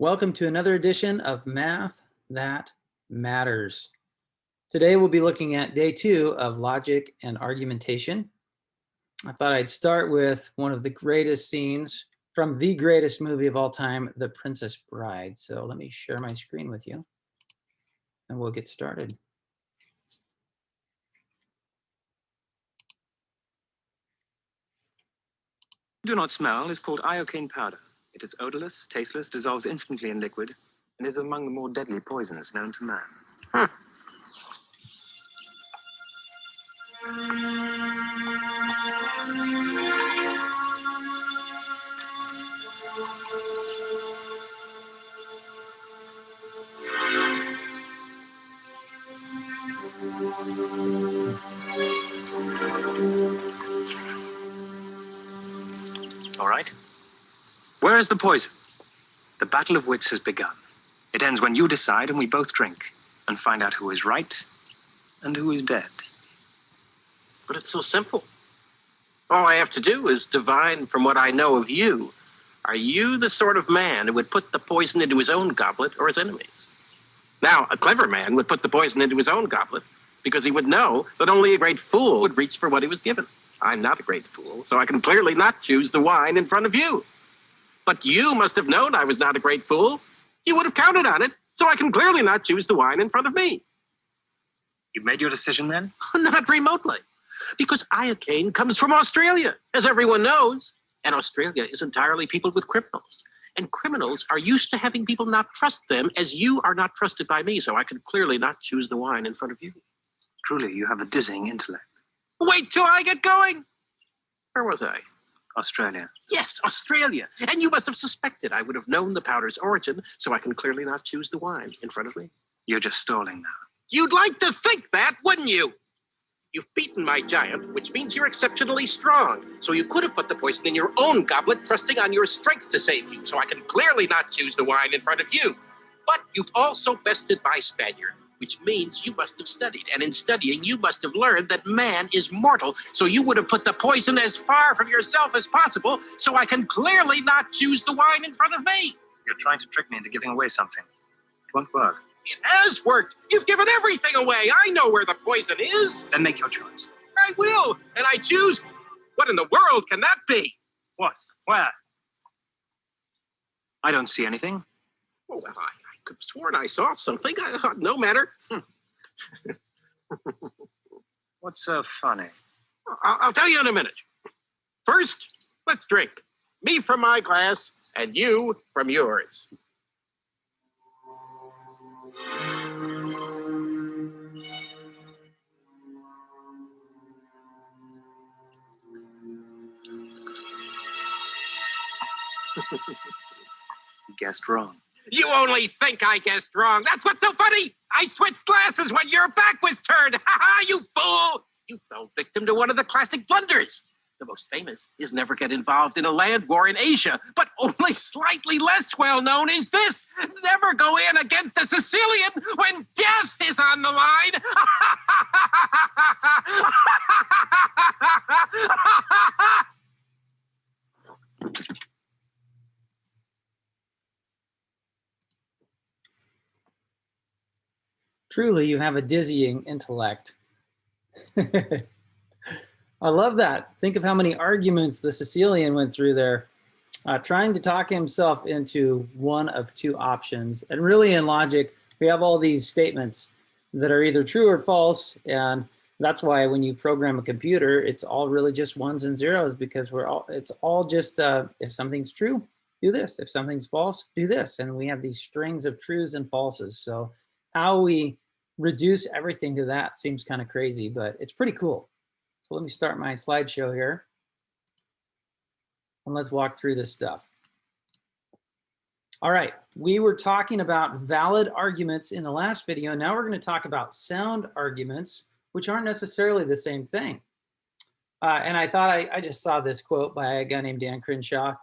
Welcome to another edition of Math That Matters. Today we'll be looking at day 2 of logic and argumentation. I thought I'd start with one of the greatest scenes from the greatest movie of all time, The Princess Bride. So let me share my screen with you and we'll get started. Do not smell is called iocane powder. It is odorless, tasteless, dissolves instantly in liquid, and is among the more deadly poisons known to man. All right. Where is the poison? The battle of wits has begun. It ends when you decide and we both drink and find out who is right and who is dead. But it's so simple. All I have to do is divine from what I know of you. Are you the sort of man who would put the poison into his own goblet or his enemy's? Now, a clever man would put the poison into his own goblet because he would know that only a great fool would reach for what he was given. I'm not a great fool, so I can clearly not choose the wine in front of you. But you must have known I was not a great fool. You would have counted on it, so I can clearly not choose the wine in front of me. You've made your decision then? Not remotely, because iocane comes from Australia, as everyone knows. And Australia is entirely peopled with criminals. And criminals are used to having people not trust them as you are not trusted by me, so I can clearly not choose the wine in front of you. Truly, you have a dizzying intellect. Wait till I get going. Where was I? Australia. Yes, Australia. And you must have suspected I would have known the powder's origin, so I can clearly not choose the wine in front of me. You're just stalling now. You'd like to think that, wouldn't you? You've beaten my giant, which means you're exceptionally strong. So you could have put the poison in your own goblet, trusting on your strength to save you, so I can clearly not choose the wine in front of you. But you've also bested my Spaniard, which means you must have studied. And in studying, you must have learned that man is mortal. So you would have put the poison as far from yourself as possible, so I can clearly not choose the wine in front of me. You're trying to trick me into giving away something. It won't work. It has worked. You've given everything away. I know where the poison is. Then make your choice. I will. And I choose. What in the world can that be? What? Where? I don't see anything. Oh, well, I could have sworn I saw something. No matter. What's so funny? I'll tell you in a minute. First, let's drink. Me from my glass and you from yours. You guessed wrong. You only think I guessed wrong. That's what's so funny. I switched glasses when your back was turned. Ha ha, you fool. You fell victim to one of the classic blunders. The most famous is never get involved in a land war in Asia, but only slightly less well known is this: never go in against a Sicilian when death is on the line. Truly, you have a dizzying intellect. I love that. Think of how many arguments the Sicilian went through there, trying to talk himself into one of two options. And really in logic, we have all these statements that are either true or false. And that's why when you program a computer, it's all really just ones and zeros, because it's all just, if something's true, do this. If something's false, do this. And we have these strings of truths and falses. So how we reduce everything to that seems kind of crazy, but it's pretty cool. So let me start my slideshow here and let's walk through this stuff. All right, we were talking about valid arguments in the last video. Now we're going to talk about sound arguments, which aren't necessarily the same thing. And I thought I just saw this quote by a guy named Dan Crenshaw,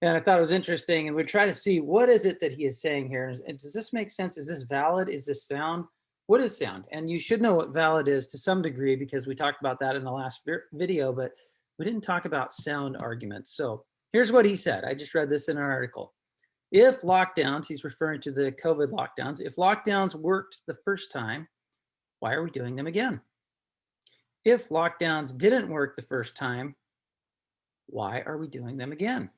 and I thought it was interesting. And we're trying to see what is it that he is saying here. And does this make sense? Is this valid? Is this sound? What is sound? And you should know what valid is to some degree, because we talked about that in the last video, but we didn't talk about sound arguments. So here's what he said. I just read this in an article. If lockdowns, he's referring to the COVID lockdowns, if lockdowns worked the first time, why are we doing them again? If lockdowns didn't work the first time, why are we doing them again?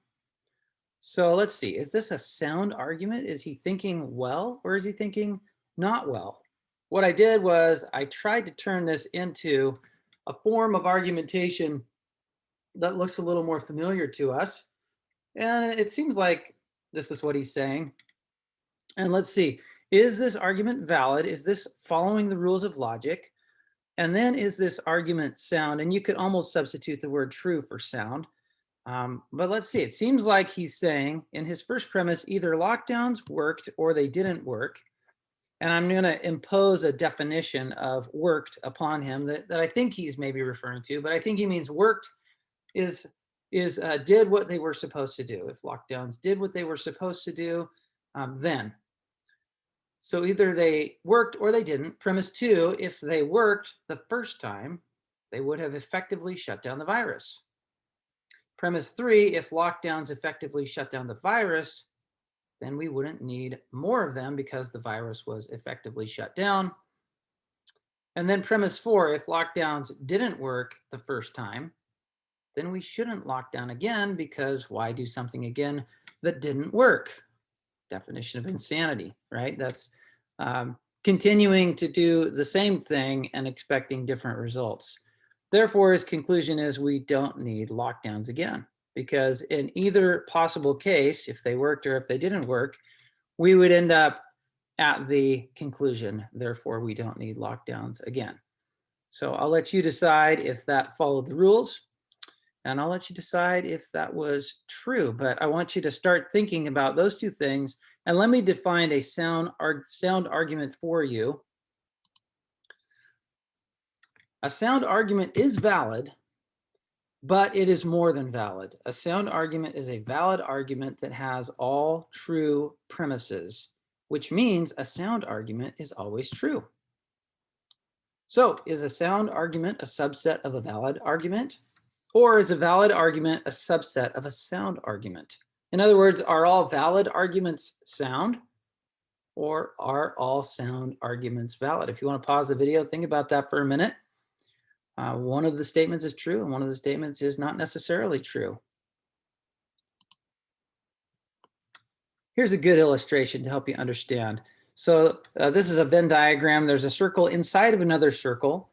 So let's see, is this a sound argument? Is he thinking well, or is he thinking not well? What I did was I tried to turn this into a form of argumentation that looks a little more familiar to us. And it seems like this is what he's saying. And let's see, is this argument valid? Is this following the rules of logic? And then is this argument sound? And you could almost substitute the word true for sound. But let's see, it seems like he's saying in his first premise, either lockdowns worked or they didn't work. And I'm going to impose a definition of worked upon him that I think he's maybe referring to, but I think he means worked is did what they were supposed to do. If lockdowns did what they were supposed to do, then. So either they worked or they didn't. Premise 2, if they worked the first time, they would have effectively shut down the virus. Premise 3, if lockdowns effectively shut down the virus, then we wouldn't need more of them because the virus was effectively shut down. And then premise 4, if lockdowns didn't work the first time, then we shouldn't lock down again, because why do something again that didn't work? Definition of insanity, right? That's continuing to do the same thing and expecting different results. Therefore, his conclusion is we don't need lockdowns again, because in either possible case, if they worked or if they didn't work, we would end up at the conclusion, therefore we don't need lockdowns again. So I'll let you decide if that followed the rules, and I'll let you decide if that was true. But I want you to start thinking about those two things, and let me define a sound argument for you. A sound argument is valid, but it is more than valid. A sound argument is a valid argument that has all true premises, which means a sound argument is always true. So is a sound argument a subset of a valid argument? Or is a valid argument a subset of a sound argument? In other words, are all valid arguments sound? Or are all sound arguments valid? If you want to pause the video, think about that for a minute. One of the statements is true and one of the statements is not necessarily true. Here's a good illustration to help you understand. So this is a Venn diagram. There's a circle inside of another circle.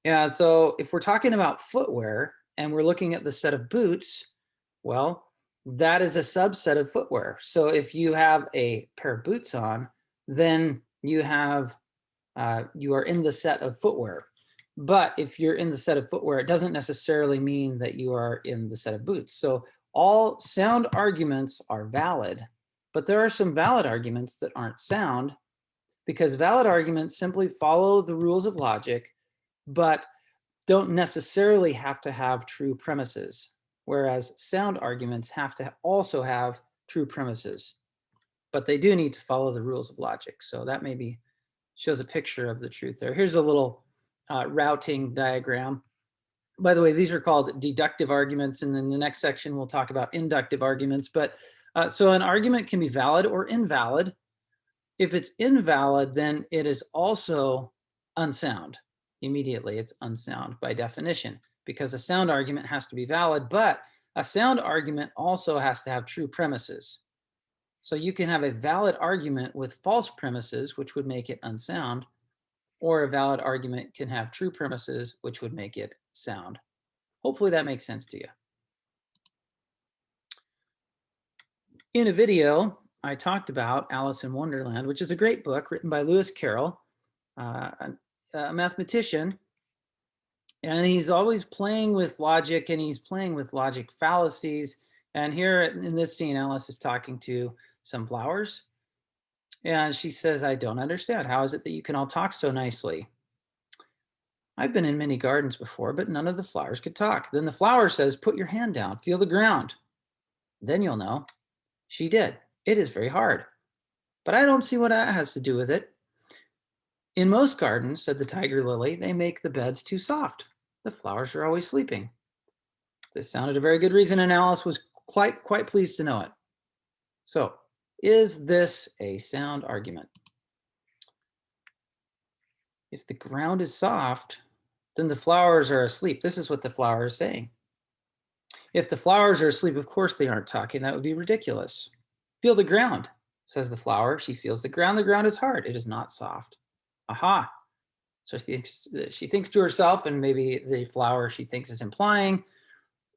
Yeah, so if we're talking about footwear and we're looking at the set of boots, well, that is a subset of footwear. So if you have a pair of boots on, then you are in the set of footwear. But if you're in the set of footwear, it doesn't necessarily mean that you are in the set of boots. So all sound arguments are valid, but there are some valid arguments that aren't sound, because valid arguments simply follow the rules of logic, but don't necessarily have to have true premises, whereas sound arguments have to also have true premises, but they do need to follow the rules of logic. So that maybe shows a picture of the truth there. Here's a little routing diagram. By the way, these are called deductive arguments, and in the next section we'll talk about inductive arguments. But so an argument can be valid or invalid. If it's invalid, then it is also unsound. Immediately, it's unsound by definition, because a sound argument has to be valid, but a sound argument also has to have true premises. So you can have a valid argument with false premises, which would make it unsound, or a valid argument can have true premises, which would make it sound. Hopefully that makes sense to you. In a video, I talked about Alice in Wonderland, which is a great book written by Lewis Carroll, a mathematician, and he's always playing with logic, and he's playing with logic fallacies. And here in this scene, Alice is talking to some flowers, and she says, "I don't understand. How is it that you can all talk so nicely? I've been in many gardens before, but none of the flowers could talk." Then the flower says, "Put your hand down, feel the ground. Then you'll know." She did. "It is very hard, but I don't see what that has to do with it." "In most gardens," said the tiger lily, "they make the beds too soft. The flowers are always sleeping." This sounded a very good reason, and Alice was quite pleased to know it. So Is this a sound argument? If the ground is soft, then the flowers are asleep. This is what the flower is saying. If the flowers are asleep, of course they aren't talking. That would be ridiculous. Feel the ground, says the flower. She feels the ground. The ground is hard. It is not soft. Aha. So she thinks to herself, and maybe the flower she thinks is implying,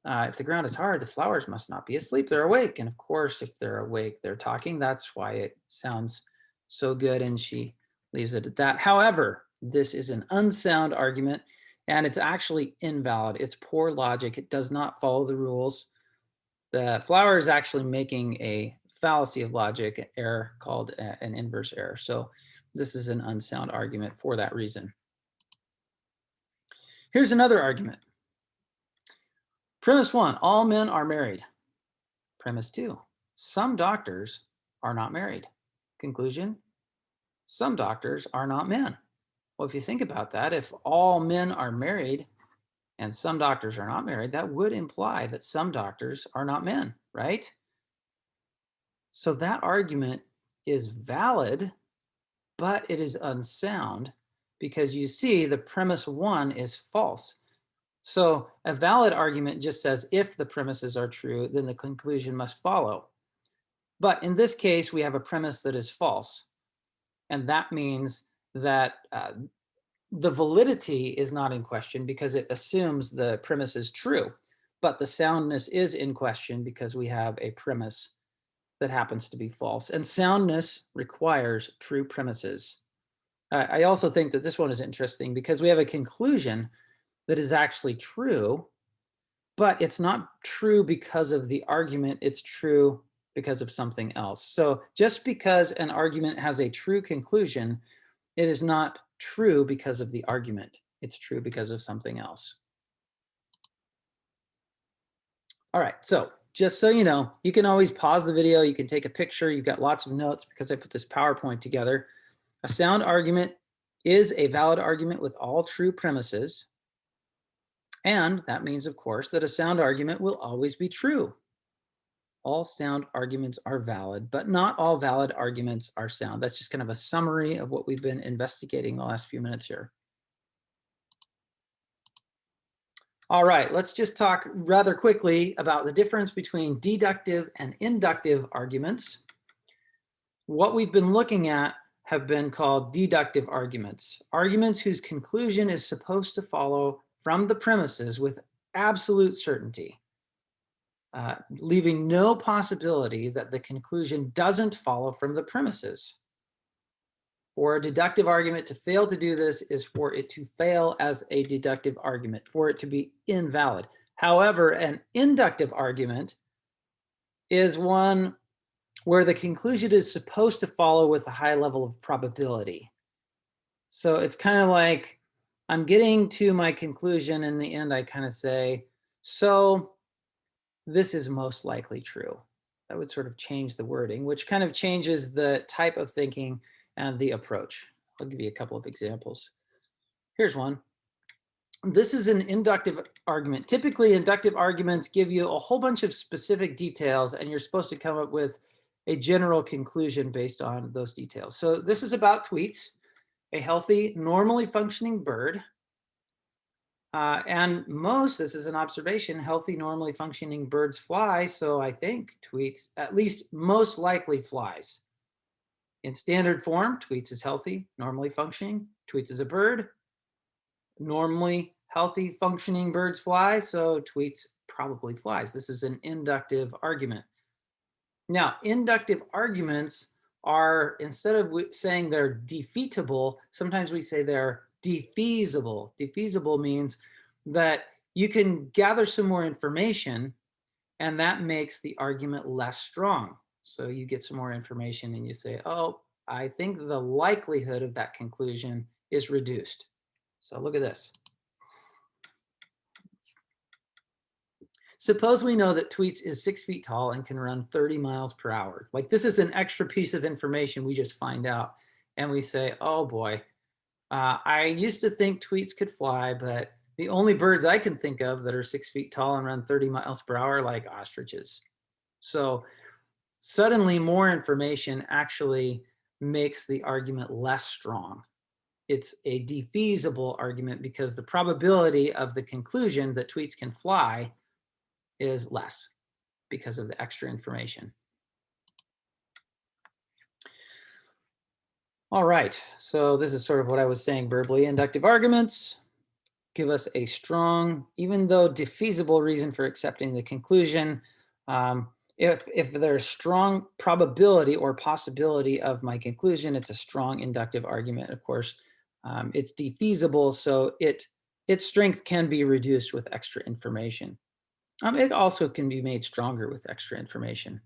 if the ground is hard, the flowers must not be asleep. They're awake. And of course, if they're awake, they're talking. That's why it sounds so good. And she leaves it at that. However, this is an unsound argument, and it's actually invalid. It's poor logic. It does not follow the rules. The flower is actually making a fallacy of logic error called an inverse error. So this is an unsound argument for that reason. Here's another argument. Premise 1, all men are married. Premise 2, some doctors are not married. Conclusion, some doctors are not men. Well, if you think about that, if all men are married and some doctors are not married, that would imply that some doctors are not men, right? So that argument is valid, but it is unsound because you see the premise 1 is false. So a valid argument just says if the premises are true, then the conclusion must follow. But in this case, we have a premise that is false. And that means that the validity is not in question because it assumes the premise is true. But the soundness is in question because we have a premise that happens to be false. And soundness requires true premises. I also think that this one is interesting because we have a conclusion that is actually true, but it's not true because of the argument. It's true because of something else. So just because an argument has a true conclusion, it is not true because of the argument. It's true because of something else. All right, so just so you know, you can always pause the video. You can take a picture. You've got lots of notes because I put this PowerPoint together. A sound argument is a valid argument with all true premises. And that means, of course, that a sound argument will always be true. All sound arguments are valid, but not all valid arguments are sound. That's just kind of a summary of what we've been investigating the last few minutes here. All right, let's just talk rather quickly about the difference between deductive and inductive arguments. What we've been looking at have been called deductive arguments, arguments whose conclusion is supposed to follow from the premises with absolute certainty, leaving no possibility that the conclusion doesn't follow from the premises. For a deductive argument to fail to do this is for it to fail as a deductive argument, for it to be invalid. However, an inductive argument is one where the conclusion is supposed to follow with a high level of probability. So it's kind of like, I'm getting to my conclusion. In the end, I kind of say, so this is most likely true. That would sort of change the wording, which kind of changes the type of thinking and the approach. I'll give you a couple of examples. Here's one. This is an inductive argument. Typically, inductive arguments give you a whole bunch of specific details, and you're supposed to come up with a general conclusion based on those details. So this is about tweets. A healthy, normally functioning bird. And this is an observation, healthy, normally functioning birds fly. So I think tweets, at least most likely flies. In standard form, tweets is healthy, normally functioning. Tweets is a bird. Normally healthy, functioning birds fly. So tweets probably flies. This is an inductive argument. Now, inductive arguments are, instead of saying they're defeatable, sometimes we say they're defeasible. Defeasible means that you can gather some more information and that makes the argument less strong. So you get some more information and you say, oh, I think the likelihood of that conclusion is reduced. So look at this. Suppose we know that Tweets is 6 feet tall and can run 30 miles per hour. Like, this is an extra piece of information we just find out. And we say, oh boy, I used to think Tweets could fly, but the only birds I can think of that are 6 feet tall and run 30 miles per hour are like ostriches. So suddenly more information actually makes the argument less strong. It's a defeasible argument because the probability of the conclusion that tweets can fly is less because of the extra information. All right, so this is sort of what I was saying verbally. Inductive arguments give us a strong, even though defeasible reason for accepting the conclusion. If there's strong probability or possibility of my conclusion, it's a strong inductive argument. Of course, it's defeasible, so its strength can be reduced with extra information. It also can be made stronger with extra information.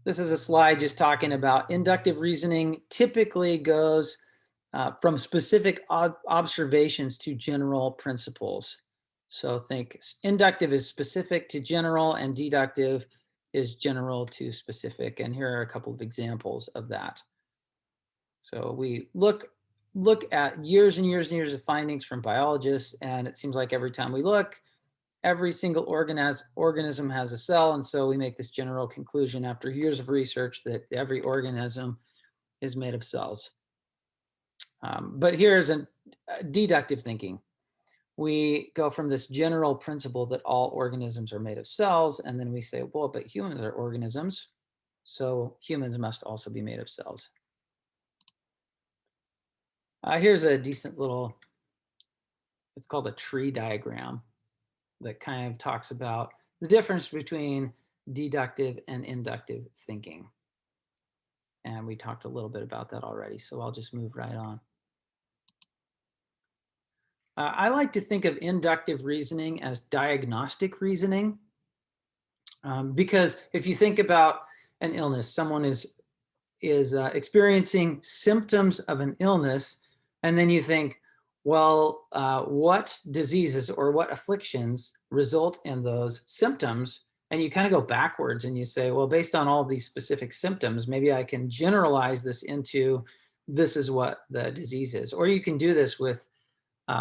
This is a slide just talking about inductive reasoning typically goes from specific observations to general principles. So think inductive is specific to general and deductive is general to specific. And here are a couple of examples of that. So we look at years and years and years of findings from biologists, and it seems like every time we look, every single organism has a cell. And so we make this general conclusion after years of research that every organism is made of cells. But here's a deductive thinking. We go from this general principle that all organisms are made of cells, and then we say, well, but humans are organisms, so humans must also be made of cells. Here's a decent little, it's called a tree diagram that kind of talks about the difference between deductive and inductive thinking. And we talked a little bit about that already, so I'll just move right on. I like to think of inductive reasoning as diagnostic reasoning, because if you think about an illness, someone is experiencing symptoms of an illness, and then you think, well, what diseases or what afflictions result in those symptoms? And you kind of go backwards and you say, well, based on all these specific symptoms, maybe I can generalize this into this is what the disease is. Or you can do this with,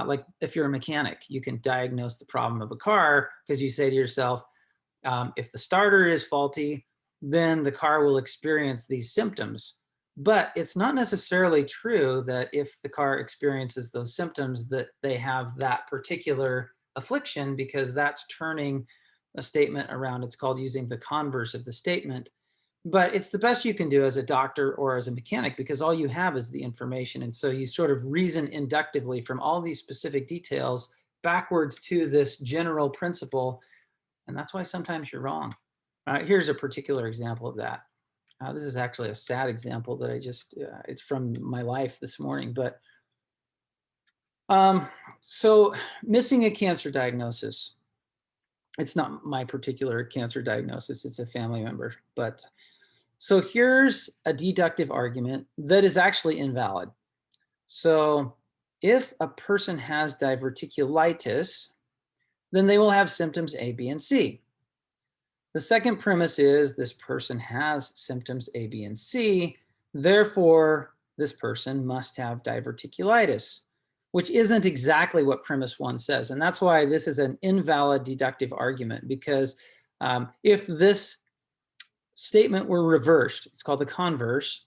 like if you're a mechanic, you can diagnose the problem of a car because you say to yourself, if the starter is faulty, then the car will experience these symptoms. But it's not necessarily true that if the car experiences those symptoms that they have that particular affliction, because that's turning a statement around. It's called using the converse of the statement. But it's the best you can do as a doctor or as a mechanic because all you have is the information. And so you sort of reason inductively from all these specific details backwards to this general principle. And that's why sometimes you're wrong. Here's a particular example of that. This is actually a sad example that I just, it's from my life this morning. But so missing a cancer diagnosis. It's not my particular cancer diagnosis, it's a family member. But so here's a deductive argument that is actually invalid. So if a person has diverticulitis, then they will have symptoms A, B, and C. The second premise is this person has symptoms A, B, and C. Therefore, this person must have diverticulitis, which isn't exactly what premise one says. And that's why this is an invalid deductive argument, because if this statement were reversed, it's called the converse,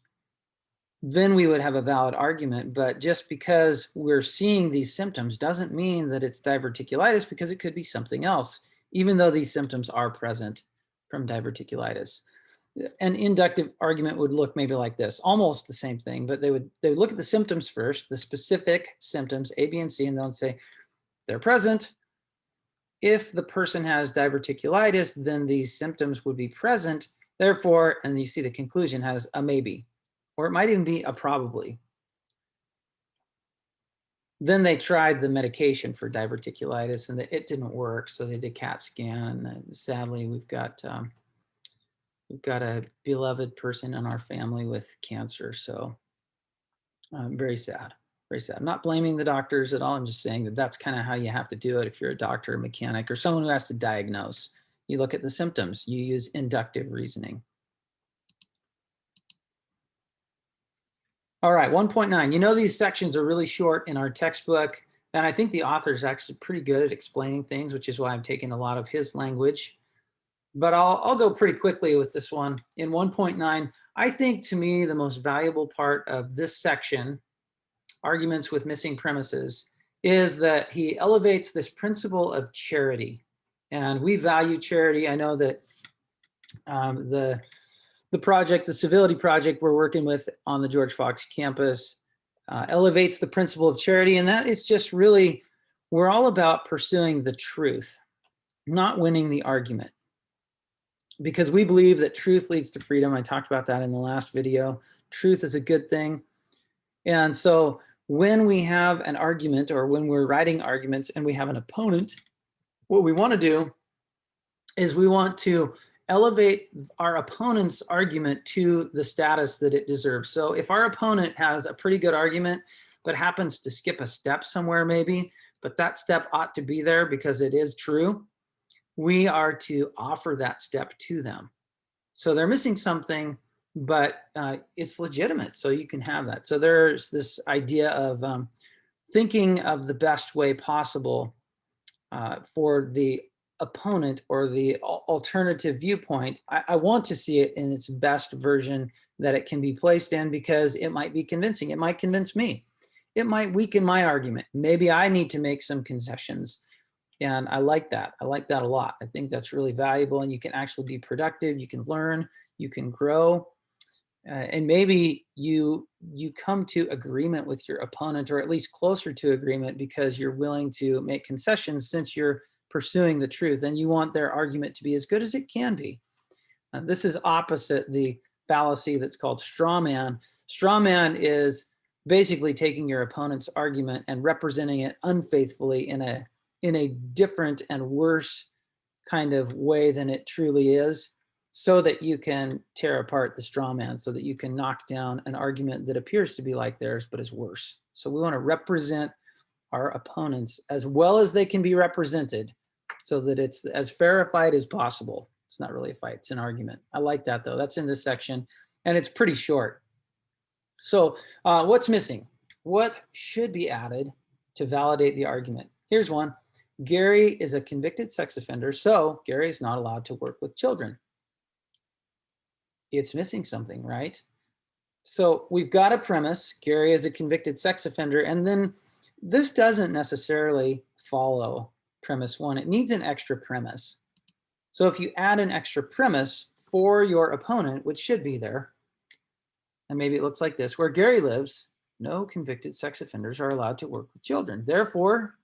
then we would have a valid argument. But just because we're seeing these symptoms doesn't mean that it's diverticulitis, because it could be something else, even though these symptoms are present from diverticulitis. An inductive argument would look maybe like this, almost the same thing, but they would look at the symptoms first, the specific symptoms, A, B, and C, and they'll say they're present. If the person has diverticulitis, then these symptoms would be present. Therefore, and you see the conclusion has a maybe, or it might even be a probably. Then they tried the medication for diverticulitis and it didn't work. So they did CAT scan. And sadly, we've got a beloved person in our family with cancer. So very sad, very sad. I'm not blaming the doctors at all. I'm just saying that that's kind of how you have to do it if you're a doctor, a mechanic, or someone who has to diagnose. You look at the symptoms. You use inductive reasoning. All right, 1.9. You know these sections are really short in our textbook, and I think the author is actually pretty good at explaining things, which is why I'm taking a lot of his language. but I'll go pretty quickly with this one. In 1.9, I think to me the most valuable part of this section, arguments with missing premises, is that he elevates this principle of charity. And we value charity. I know that the project, the Civility Project we're working with on the George Fox campus, elevates the principle of charity. And that is just really, we're all about pursuing the truth, not winning the argument. Because we believe that truth leads to freedom. I talked about that in the last video. Truth is a good thing. And so when we have an argument, or when we're writing arguments and we have an opponent, what we want to do is we want to elevate our opponent's argument to the status that it deserves. So if our opponent has a pretty good argument, but happens to skip a step somewhere maybe, but that step ought to be there because it is true, we are to offer that step to them. So they're missing something, but it's legitimate, so you can have that. So there's this idea of thinking of the best way possible for the opponent or the alternative viewpoint. I want to see it in its best version that it can be placed in, because it might be convincing. It might convince me. It might weaken my argument. Maybe I need to make some concessions. And I like that. I like that a lot. I think that's really valuable, and you can actually be productive. You can learn, you can grow. And maybe you come to agreement with your opponent, or at least closer to agreement, because you're willing to make concessions since you're pursuing the truth and you want their argument to be as good as it can be. This is opposite the fallacy that's called straw man. Straw man is basically taking your opponent's argument and representing it unfaithfully in a different and worse kind of way than it truly is, so that you can tear apart the straw man, so that you can knock down an argument that appears to be like theirs but is worse. So we want to represent our opponents as well as they can be represented, so that it's as fair a fight as possible. It's not really a fight, it's an argument. I like that though. That's in this section, and it's pretty short. So what's missing? What should be added to validate the argument? Here's one. Gary is a convicted sex offender, so Gary is not allowed to work with children. It's missing something, right? So we've got a premise, Gary is a convicted sex offender, and then this doesn't necessarily follow premise one. It needs an extra premise. So if you add an extra premise for your opponent, which should be there, and maybe it looks like this: where Gary lives, no convicted sex offenders are allowed to work with children. Therefore,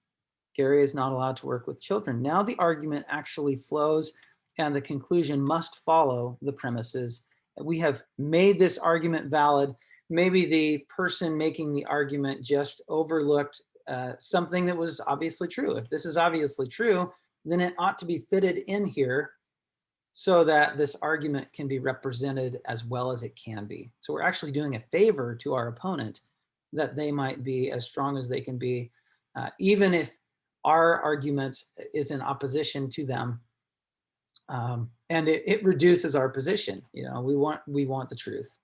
Gary is not allowed to work with children. Now the argument actually flows, and the conclusion must follow the premises. We have made this argument valid. Maybe the person making the argument just overlooked something that was obviously true. If this is obviously true, then it ought to be fitted in here so that this argument can be represented as well as it can be. So we're actually doing a favor to our opponent, that they might be as strong as they can be, even if our argument is in opposition to them. And it reduces our position. You know, we want the truth.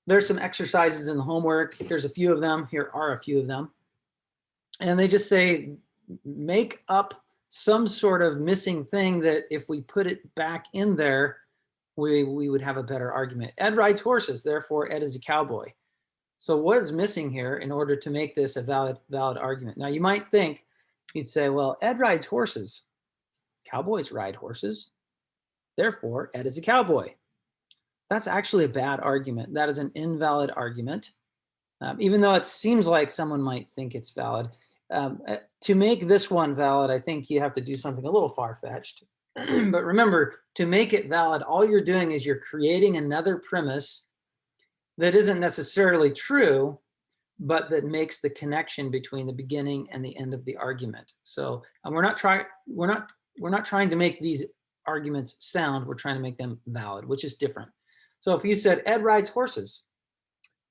There's some exercises in the homework. Here's a few of them. Here are a few of them. And they just say, make up some sort of missing thing that if we put it back in there, we would have a better argument. Ed rides horses, therefore Ed is a cowboy. So what is missing here in order to make this a valid argument? Now you might think, you'd say, well, Ed rides horses. Cowboys ride horses. Therefore, Ed is a cowboy. That's actually a bad argument. That is an invalid argument. Even though it seems like someone might think it's valid. To make this one valid, I think you have to do something a little far-fetched. But remember, to make it valid, all you're doing is you're creating another premise that isn't necessarily true, but that makes the connection between the beginning and the end of the argument. So we're not trying to make these arguments sound, we're trying to make them valid, which is different. So if you said Ed rides horses,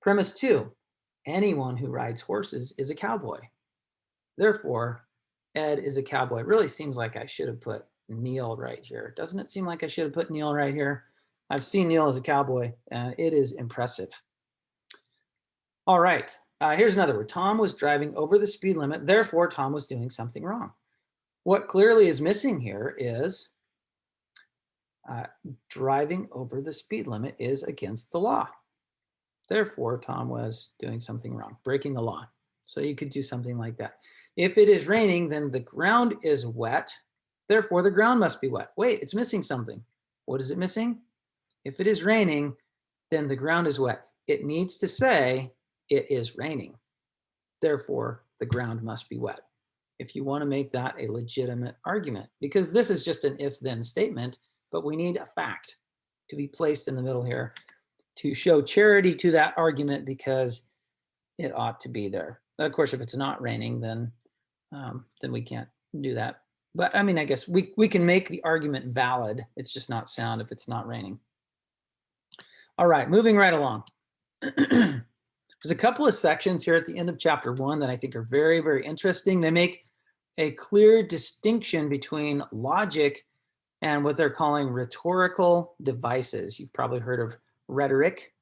premise two, anyone who rides horses is a cowboy. Therefore, Ed is a cowboy. It really seems like I should have put Neil right here. Doesn't it seem like I should have put Neil right here? I've seen Neil as a cowboy, and it is impressive. All right, here's another one. Tom was driving over the speed limit, therefore Tom was doing something wrong. What clearly is missing here is driving over the speed limit is against the law. Therefore, Tom was doing something wrong, breaking the law. So you could do something like that. If it is raining, then the ground is wet. Therefore, the ground must be wet. Wait, it's missing something. What is it missing? If it is raining, then the ground is wet. It needs to say it is raining. Therefore, the ground must be wet. If you want to make that a legitimate argument, because this is just an if-then statement, but we need a fact to be placed in the middle here to show charity to that argument because it ought to be there. Of course, if it's not raining, then we can't do that. But I mean, I guess we can make the argument valid. It's just not sound if it's not raining. All right, moving right along. There's a couple of sections here at the end of chapter 1 that I think are very, very interesting. They make a clear distinction between logic and what they're calling rhetorical devices. You've probably heard of rhetoric.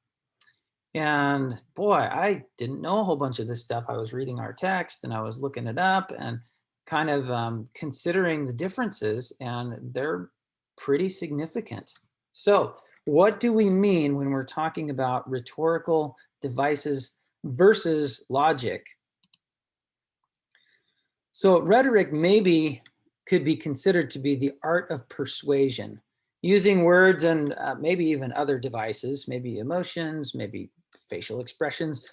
And boy, I didn't know a whole bunch of this stuff. I was reading our text and I was looking it up and kind of considering the differences, and they're pretty significant. So what do we mean when we're talking about rhetorical devices versus logic? So rhetoric maybe could be considered to be the art of persuasion, using words and maybe even other devices, maybe emotions, maybe facial expressions,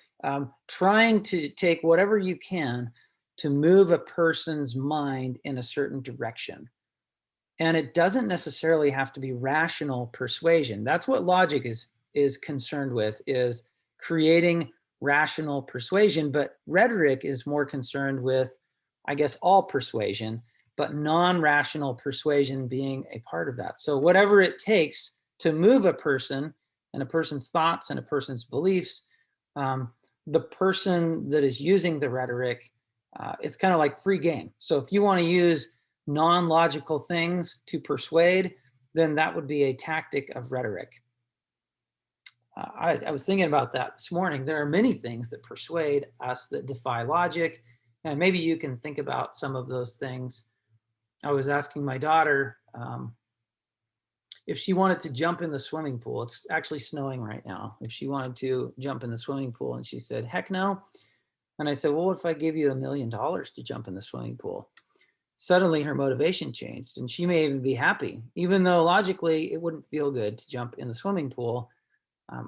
trying to take whatever you can to move a person's mind in a certain direction. And it doesn't necessarily have to be rational persuasion. That's what logic is concerned with, is creating rational persuasion. But rhetoric is more concerned with, I guess, all persuasion, but non-rational persuasion being a part of that. So whatever it takes to move a person and a person's thoughts and a person's beliefs, the person that is using the rhetoric, it's kind of like free game. So if you want to use non-logical things to persuade, then that would be a tactic of rhetoric. I was thinking about that this morning. There are many things that persuade us that defy logic, and maybe you can think about some of those things. I was asking my daughter if she wanted to jump in the swimming pool. It's actually snowing right now. If she wanted to jump in the swimming pool, and she said, heck no. And I said, well, what if I give you $1 million to jump in the swimming pool? Suddenly her motivation changed, and she may even be happy, even though logically it wouldn't feel good to jump in the swimming pool.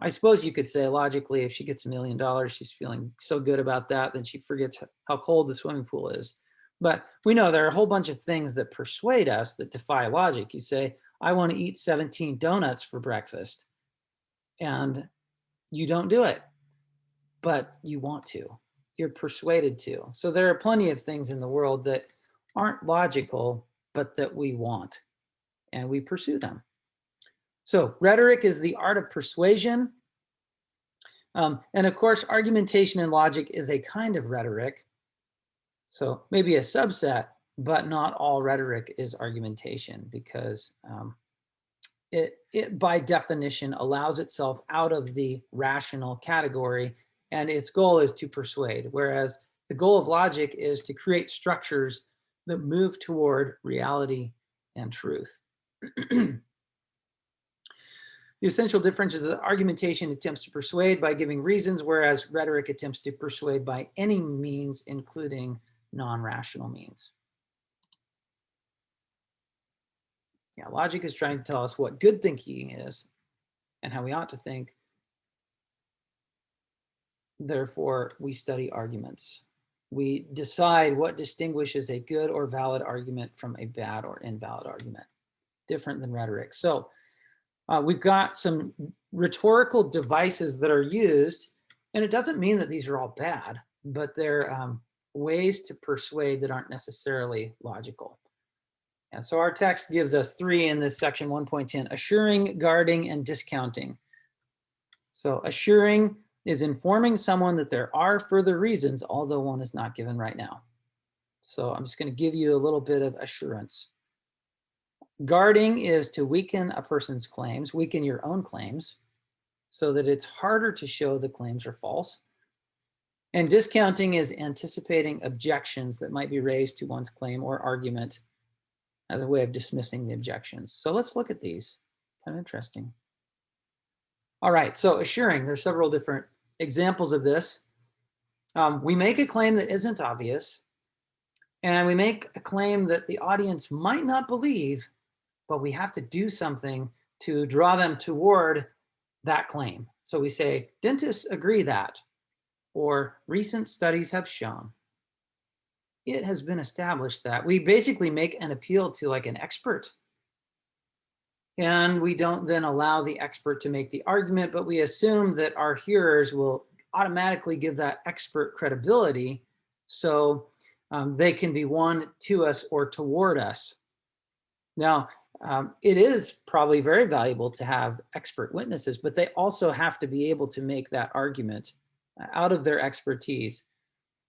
I suppose you could say logically, if she gets $1 million, she's feeling so good about that, then she forgets how cold the swimming pool is. But we know there are a whole bunch of things that persuade us that defy logic. You say, I want to eat 17 donuts for breakfast, and you don't do it, but you want to. You're persuaded to. So there are plenty of things in the world that aren't logical, but that we want, and we pursue them. So rhetoric is the art of persuasion. And of course, argumentation and logic is a kind of rhetoric. So maybe a subset, but not all rhetoric is argumentation, because it by definition allows itself out of the rational category, and its goal is to persuade, whereas the goal of logic is to create structures that move toward reality and truth. The essential difference is that argumentation attempts to persuade by giving reasons, whereas rhetoric attempts to persuade by any means, including non-rational means. Yeah, logic is trying to tell us what good thinking is and how we ought to think. Therefore, we study arguments. We decide what distinguishes a good or valid argument from a bad or invalid argument, different than rhetoric. So we've got some rhetorical devices that are used, and it doesn't mean that these are all bad, but they're ways to persuade that aren't necessarily logical. And so our text gives us 3 in this section 1.10, assuring, guarding, and discounting. So assuring is informing someone that there are further reasons, although one is not given right now. So I'm just going to give you a little bit of assurance. Guarding is to weaken a person's claims, weaken your own claims, so that it's harder to show the claims are false. And discounting is anticipating objections that might be raised to one's claim or argument as a way of dismissing the objections. So let's look at these. Kind of interesting. All right, so assuring, there's several different examples of this. We make a claim that isn't obvious, and we make a claim that the audience might not believe, but we have to do something to draw them toward that claim. So we say, dentists agree that, or recent studies have shown. It has been established that. We basically make an appeal to like an expert. And we don't then allow the expert to make the argument, but we assume that our hearers will automatically give that expert credibility, so they can be won to us or toward us. Now, it is probably very valuable to have expert witnesses, but they also have to be able to make that argument out of their expertise.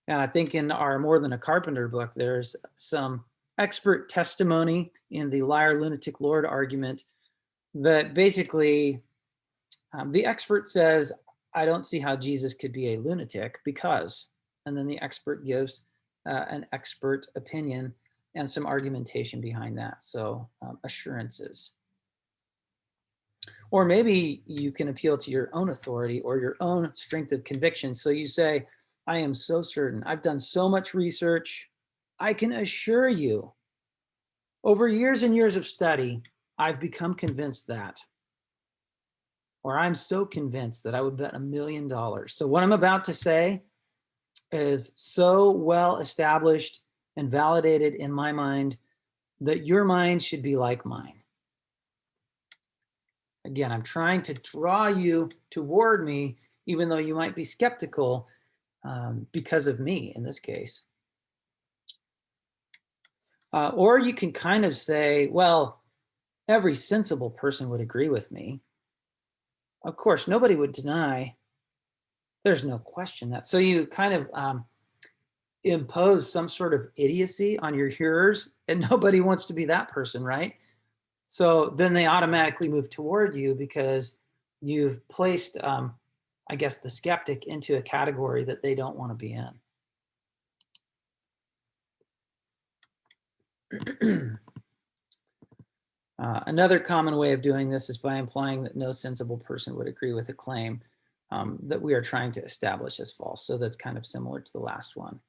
And I think in our More Than a Carpenter book, there's some expert testimony in the liar, lunatic, Lord argument that basically the expert says, I don't see how Jesus could be a lunatic because, and then the expert gives an expert opinion and some argumentation behind that. So assurances. Or maybe you can appeal to your own authority or your own strength of conviction. So you say, I am so certain. I've done so much research. I can assure you, over years and years of study, I've become convinced that. Or I'm so convinced that I would bet $1 million. So what I'm about to say is so well established and validated in my mind that your mind should be like mine. Again, I'm trying to draw you toward me, even though you might be skeptical because of me in this case. Or you can kind of say, well, every sensible person would agree with me. Of course, nobody would deny. There's no question that. So you kind of impose some sort of idiocy on your hearers, and nobody wants to be that person, right? So then they automatically move toward you because you've placed, I guess, the skeptic into a category that they don't want to be in. Another common way of doing this is by implying that no sensible person would agree with a claim that we are trying to establish as false. So that's kind of similar to the last one.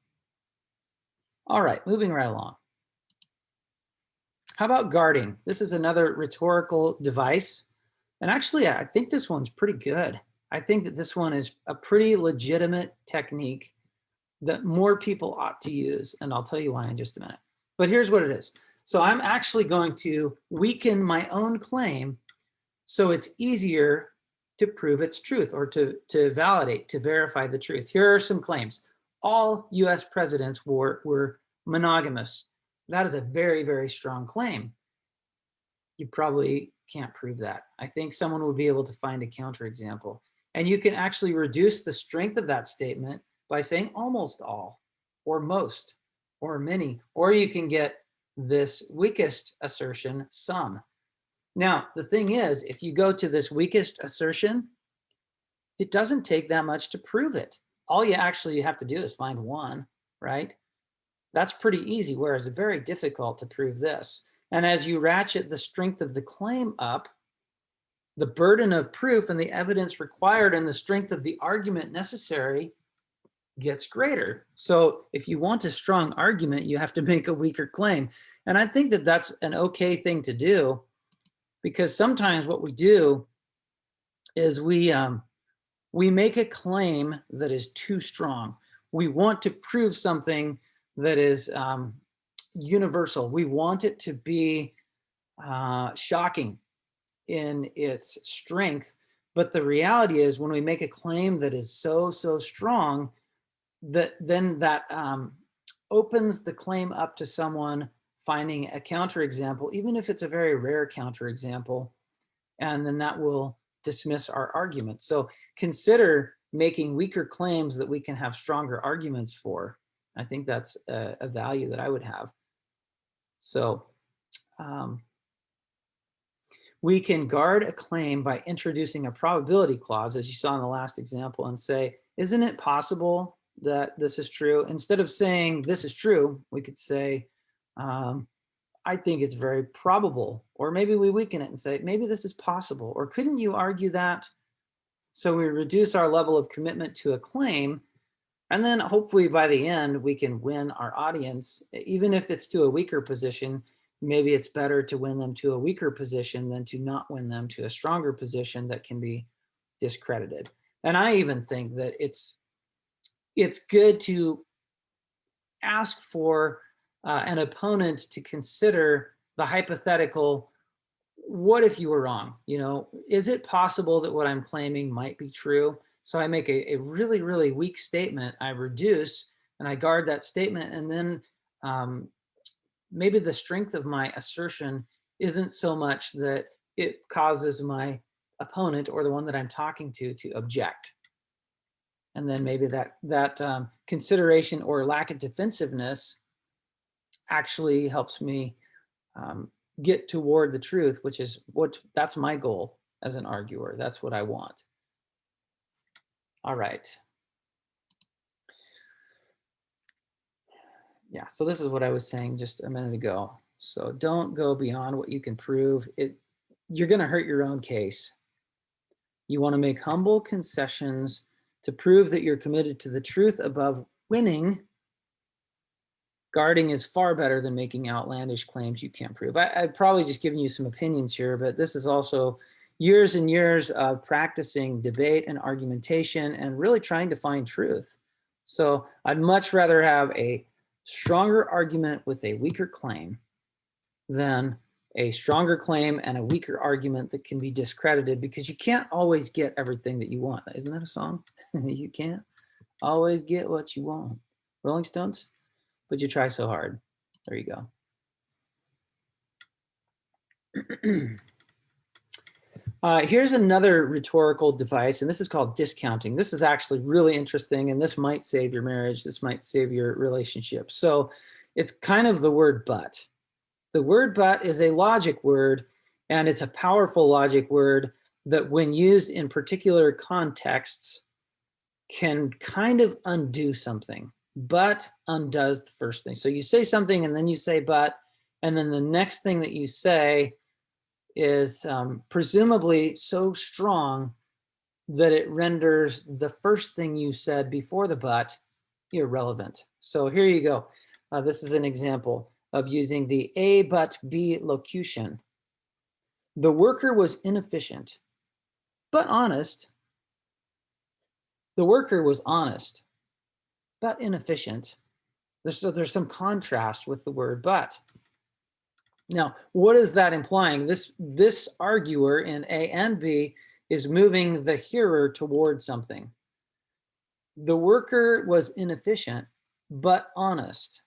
All right, moving right along. How about guarding? This is another rhetorical device. And actually, I think this one's pretty good. I think that this one is a pretty legitimate technique that more people ought to use. And I'll tell you why in just a minute. But here's what it is. So I'm actually going to weaken my own claim so it's easier to prove its truth or to validate, to verify the truth. Here are some claims. All US presidents were monogamous. That is a very, very strong claim. You probably can't prove that. I think someone would be able to find a counterexample. And you can actually reduce the strength of that statement by saying almost all, or most, or many, or you can get this weakest assertion, some. Now, the thing is, if you go to this weakest assertion, it doesn't take that much to prove it. All you actually have to do is find one, right? That's pretty easy, whereas it's very difficult to prove this. And as you ratchet the strength of the claim up, the burden of proof and the evidence required and the strength of the argument necessary gets greater. So if you want a strong argument, you have to make a weaker claim. And I think that that's an okay thing to do, because sometimes what we do is we make a claim that is too strong. We want to prove something that is universal. We want it to be shocking in its strength. But the reality is, when we make a claim that is so strong, that opens the claim up to someone finding a counterexample, even if it's a very rare counterexample, and then that will dismiss our argument. So consider making weaker claims that we can have stronger arguments for. I think that's a value that I would have. So we can guard a claim by introducing a probability clause, as you saw in the last example, and say, isn't it possible that this is true? Instead of saying this is true, we could say, I think it's very probable. Or maybe we weaken it and say, maybe this is possible. Or couldn't you argue that? So we reduce our level of commitment to a claim. And then hopefully by the end, we can win our audience, even if it's to a weaker position. Maybe it's better to win them to a weaker position than to not win them to a stronger position that can be discredited. And I even think that it's good to ask for an opponent to consider the hypothetical, what if you were wrong? You know, is it possible that what I'm claiming might be true? So I make a really, really weak statement, I reduce and I guard that statement. And then maybe the strength of my assertion isn't so much that it causes my opponent or the one that I'm talking to object. And then maybe that consideration or lack of defensiveness actually helps me get toward the truth, which is that's my goal as an arguer. That's what I want. All right. Yeah, so this is what I was saying just a minute ago. So don't go beyond what you can prove. You're going to hurt your own case. You want to make humble concessions to prove that you're committed to the truth above winning. Guarding is far better than making outlandish claims you can't prove. I've probably just given you some opinions here, but this is also years and years of practicing debate and argumentation and really trying to find truth. So I'd much rather have a stronger argument with a weaker claim than a stronger claim and a weaker argument that can be discredited, because you can't always get everything that you want. Isn't that a song? You can't always get what you want. Rolling Stones? But you try so hard. There you go. Here's another rhetorical device, and this is called discounting. This is actually really interesting, and this might save your marriage. This might save your relationship. So it's kind of the word but. The word but is a logic word, and it's a powerful logic word that when used in particular contexts can kind of undo something. But undoes the first thing. So you say something and then you say but, and then the next thing that you say is presumably so strong that it renders the first thing you said before the but irrelevant. So here you go. This is an example of using the A but B locution. The worker was inefficient, but honest. The worker was honest, but inefficient. There's some contrast with the word but. Now, what is that implying? This arguer in A and B is moving the hearer toward something. The worker was inefficient, but honest.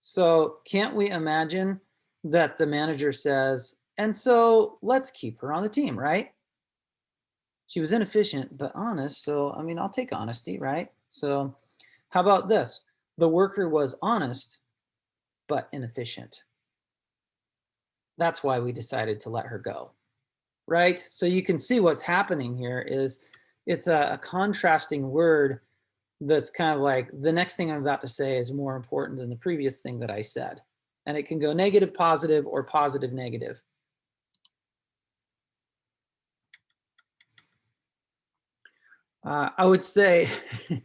So can't we imagine that the manager says, and so let's keep her on the team, right? She was inefficient, but honest. So, I mean, I'll take honesty, right? So how about this? The worker was honest, but inefficient. That's why we decided to let her go, right? So you can see what's happening here is it's a contrasting word that's kind of like the next thing I'm about to say is more important than the previous thing that I said. And it can go negative, positive, or positive, negative. I would say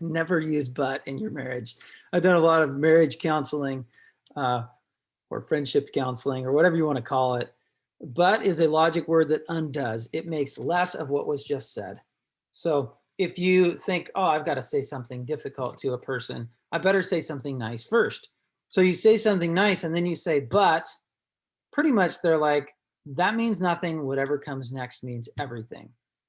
never use but in your marriage. I've done a lot of marriage counseling or friendship counseling or whatever you want to call it. But is a logic word that undoes. It makes less of what was just said. So if you think, oh, I've got to say something difficult to a person, I better say something nice first. So you say something nice and then you say, but pretty much they're like, that means nothing. Whatever comes next means everything.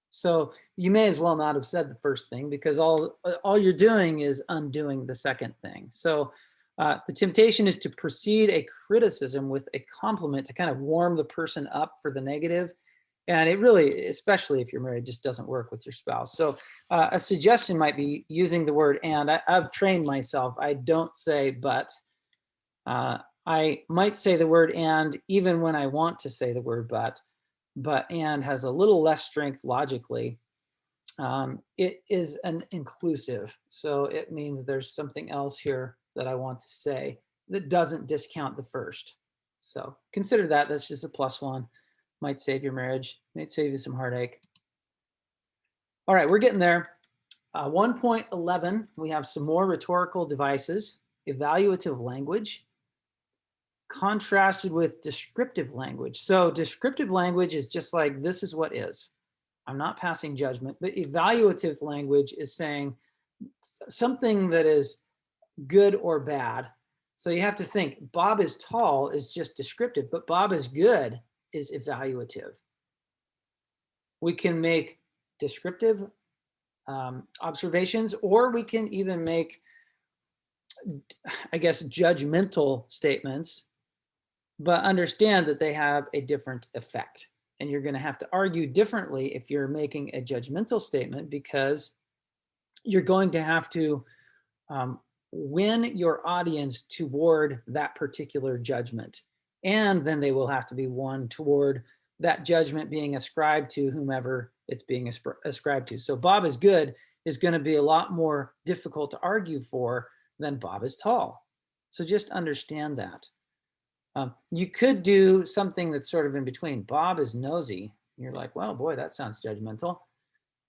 So you may as well not have said the first thing because all you're doing is undoing the second thing. So the temptation is to precede a criticism with a compliment to kind of warm the person up for the negative. And it really, especially if you're married, just doesn't work with your spouse. So a suggestion might be using the word and. I've trained myself. I don't say but. I might say the word and even when I want to say the word but and has a little less strength logically. It is an inclusive. So it means there's something else here that I want to say that doesn't discount the first. So consider that. That's just a +1. Might save your marriage, might save you some heartache. All right, we're getting there. 1.11, we have some more rhetorical devices, evaluative language, contrasted with descriptive language. So descriptive language is just like, this is what is. I'm not passing judgment, but evaluative language is saying something that is good or bad. So you have to think, Bob is tall is just descriptive, but Bob is good is evaluative. We can make descriptive observations, or we can even make, I guess, judgmental statements, but understand that they have a different effect. And you're going to have to argue differently if you're making a judgmental statement, because you're going to have to win your audience toward that particular judgment. And then they will have to be won toward that judgment being ascribed to whomever it's being ascribed to. So Bob is good is going to be a lot more difficult to argue for than Bob is tall. So just understand that. You could do something that's sort of in between. Bob is nosy. You're like, well, boy, that sounds judgmental.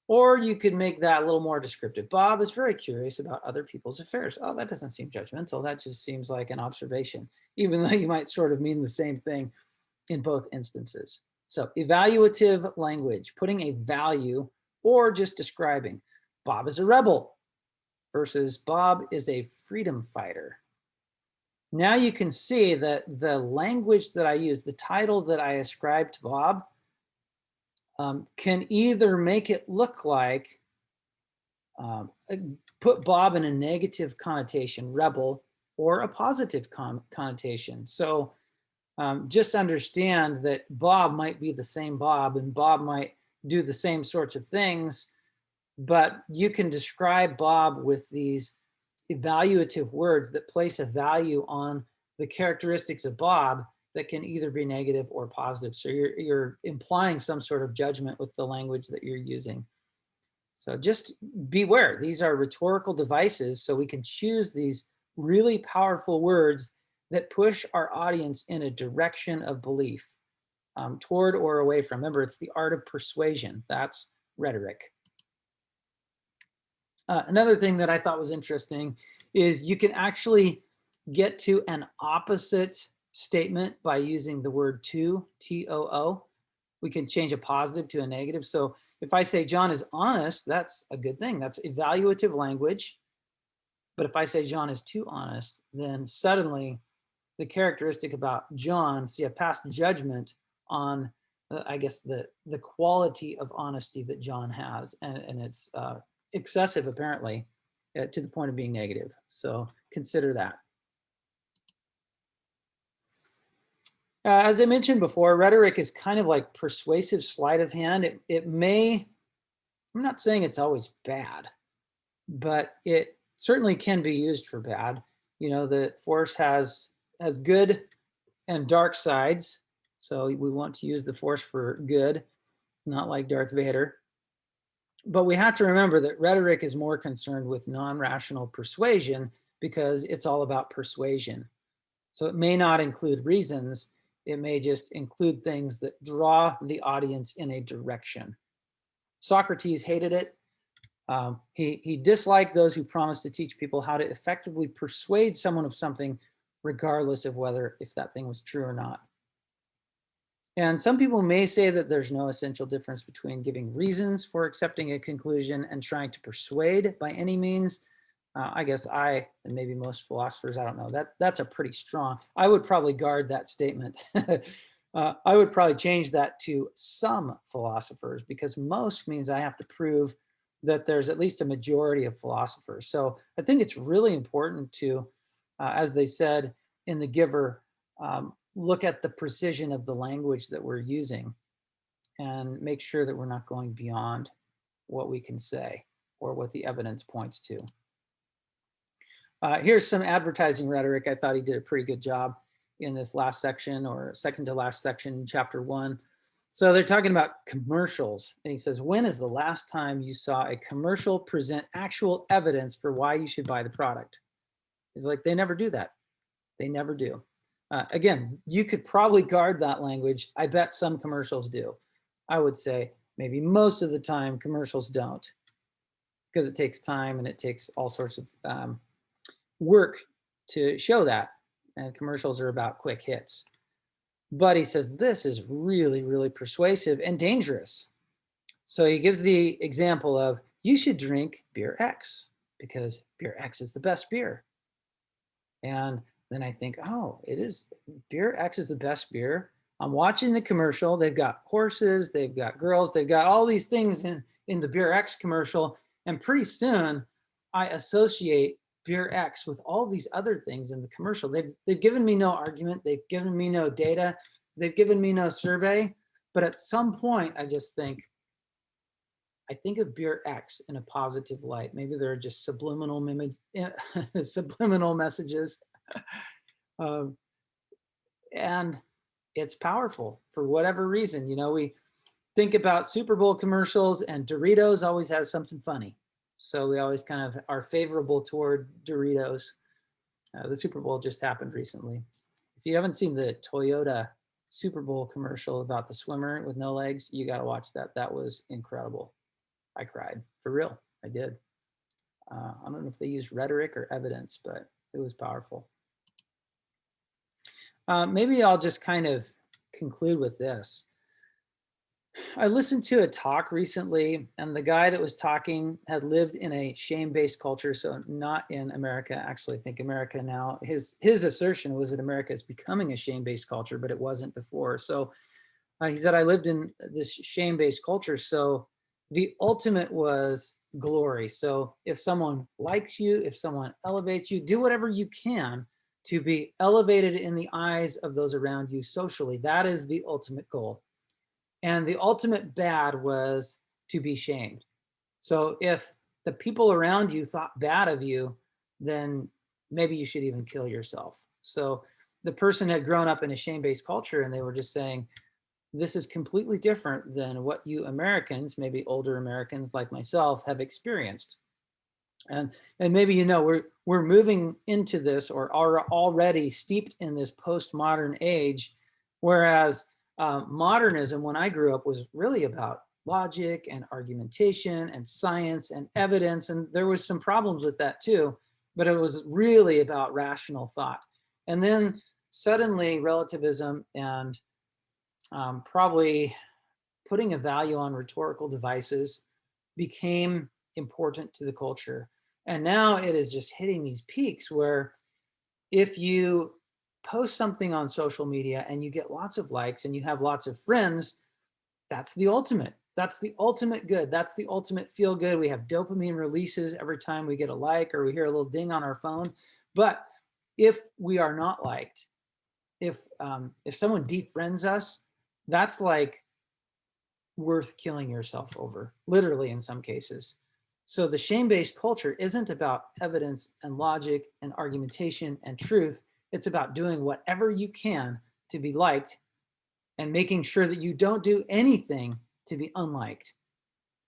Or you could make that a little more descriptive. Bob is very curious about other people's affairs. Oh, that doesn't seem judgmental. That just seems like an observation, even though you might sort of mean the same thing in both instances. So evaluative language, putting a value or just describing. Bob is a rebel versus Bob is a freedom fighter. Now you can see that the language that I use, the title that I ascribe to Bob, can either make it look like, put Bob in a negative connotation, rebel, or a positive connotation. So just understand that Bob might be the same Bob, and Bob might do the same sorts of things, but you can describe Bob with these evaluative words that place a value on the characteristics of Bob that can either be negative or positive. So you're implying some sort of judgment with the language that you're using. So just beware, these are rhetorical devices, so we can choose these really powerful words that push our audience in a direction of belief, toward or away from. Remember, it's the art of persuasion. That's rhetoric. Another thing that I thought was interesting is you can actually get to an opposite statement by using the word to, T-O-O. We can change a positive to a negative. So if I say John is honest, that's a good thing. That's evaluative language. But if I say John is too honest, then suddenly the characteristic about John, see, I've passed judgment on, I guess, the quality of honesty that John has. And it's excessive, apparently, to the point of being negative. So consider that. As I mentioned before, rhetoric is kind of like persuasive sleight of hand. It may, I'm not saying it's always bad, but it certainly can be used for bad. You know, the Force has good and dark sides. So we want to use the Force for good, not like Darth Vader. But we have to remember that rhetoric is more concerned with non-rational persuasion because it's all about persuasion. So it may not include reasons. It may just include things that draw the audience in a direction. Socrates hated it. He disliked those who promised to teach people how to effectively persuade someone of something, regardless of if that thing was true or not. And some people may say that there's no essential difference between giving reasons for accepting a conclusion and trying to persuade by any means. I guess and maybe most philosophers, I don't know, that's a pretty strong, I would probably guard that statement. I would probably change that to some philosophers, because most means I have to prove that there's at least a majority of philosophers. So I think it's really important to, as they said in The Giver, look at the precision of the language that we're using and make sure that we're not going beyond what we can say or what the evidence points to. Here's some advertising rhetoric. I thought he did a pretty good job in this last section, or second to last section, chapter 1. So they're talking about commercials. And he says, when is the last time you saw a commercial present actual evidence for why you should buy the product? He's like, they never do that. They never do. Again, you could probably guard that language. I bet some commercials do. I would say maybe most of the time commercials don't, because it takes time and it takes all sorts of work to show that. And commercials are about quick hits. But he says this is really, really persuasive and dangerous. So he gives the example of you should drink beer X because beer X is the best beer. And then I think, oh, it is, beer X is the best beer. I'm watching the commercial. They've got horses, they've got girls, they've got all these things in the beer X commercial. And pretty soon I associate beer X with all these other things in the commercial. They've given me no argument. They've given me no data. They've given me no survey. But at some point, I just think, I think of beer X in a positive light. Maybe there are just subliminal subliminal messages. And it's powerful for whatever reason. You know, we think about Super Bowl commercials and Doritos always has something funny. So we always kind of are favorable toward Doritos. The Super Bowl just happened recently. If you haven't seen the Toyota Super Bowl commercial about the swimmer with no legs, you got to watch that. That was incredible. I cried, for real. I did. I don't know if they used rhetoric or evidence, but it was powerful. Maybe I'll just kind of conclude with this. I listened to a talk recently, and the guy that was talking had lived in a shame-based culture, so not in America. Actually, I think America now, his assertion was that America is becoming a shame-based culture, but it wasn't before. So he said, I lived in this shame-based culture, so the ultimate was glory. So if someone likes you, if someone elevates you, do whatever you can to be elevated in the eyes of those around you socially. That is the ultimate goal. And the ultimate bad was to be shamed. So if the people around you thought bad of you, then maybe you should even kill yourself. So the person had grown up in a shame-based culture, and they were just saying, this is completely different than what you Americans, maybe older Americans like myself, have experienced. And maybe, you know, we're moving into this, or are already steeped in this postmodern age, whereas modernism, when I grew up, was really about logic and argumentation and science and evidence. And there was some problems with that too, but it was really about rational thought. And then suddenly relativism and probably putting a value on rhetorical devices became important to the culture. And now it is just hitting these peaks where if you post something on social media and you get lots of likes and you have lots of friends, that's the ultimate. That's the ultimate good. That's the ultimate feel good. We have dopamine releases every time we get a like or we hear a little ding on our phone. But if we are not liked, if someone defriends us, that's like worth killing yourself over, literally in some cases. So the shame-based culture isn't about evidence and logic and argumentation and truth. It's about doing whatever you can to be liked and making sure that you don't do anything to be unliked.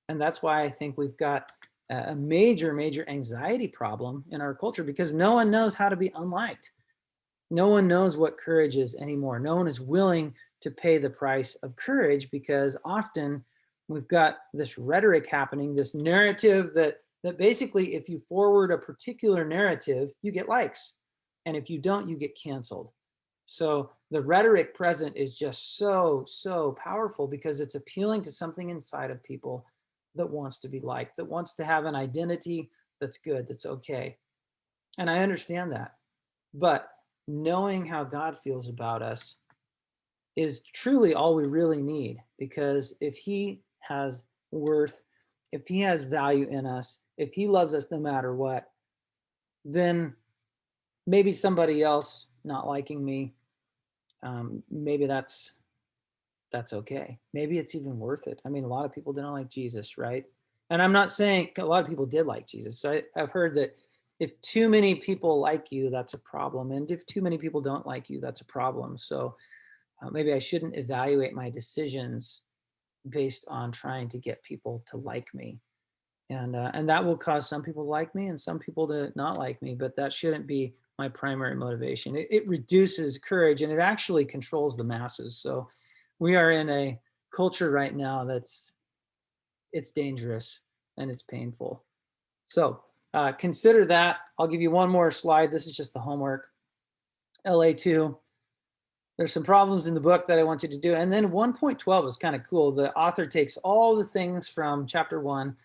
And that's why I think we've got a major, major anxiety problem in our culture, because no one knows how to be unliked. No one knows what courage is anymore. No one is willing to pay the price of courage, because often we've got this rhetoric happening, this narrative that basically if you forward a particular narrative, you get likes. And if you don't, you get canceled. So the rhetoric present is just so, so powerful, because it's appealing to something inside of people that wants to be liked, that wants to have an identity that's good, that's okay. And I understand that. But knowing how God feels about us is truly all we really need, because if he has worth, if he has value in us, if he loves us no matter what, then maybe somebody else not liking me, maybe that's okay. Maybe it's even worth it. I mean, a lot of people didn't like Jesus, right? And I'm not saying, a lot of people did like Jesus. So I've heard that if too many people like you, that's a problem. And if too many people don't like you, that's a problem. So maybe I shouldn't evaluate my decisions based on trying to get people to like me. And that will cause some people to like me and some people to not like me, but that shouldn't be my primary motivation. It reduces courage and it actually controls the masses. So we are in a culture right now it's dangerous and it's painful. So consider that. I'll give you one more slide. This is just the homework. LA2. There's some problems in the book that I want you to do. And then 1.12 is kind of cool. The author takes all the things from chapter 1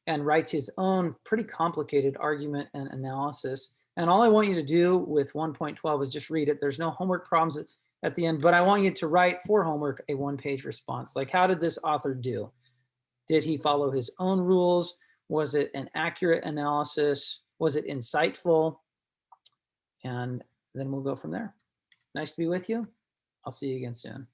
and writes his own pretty complicated argument and analysis. And all I want you to do with 1.12 is just read it. There's no homework problems at the end, but I want you to write for homework a one-page response. Like, how did this author do? Did he follow his own rules? Was it an accurate analysis? Was it insightful? And then we'll go from there. Nice to be with you. I'll see you again soon.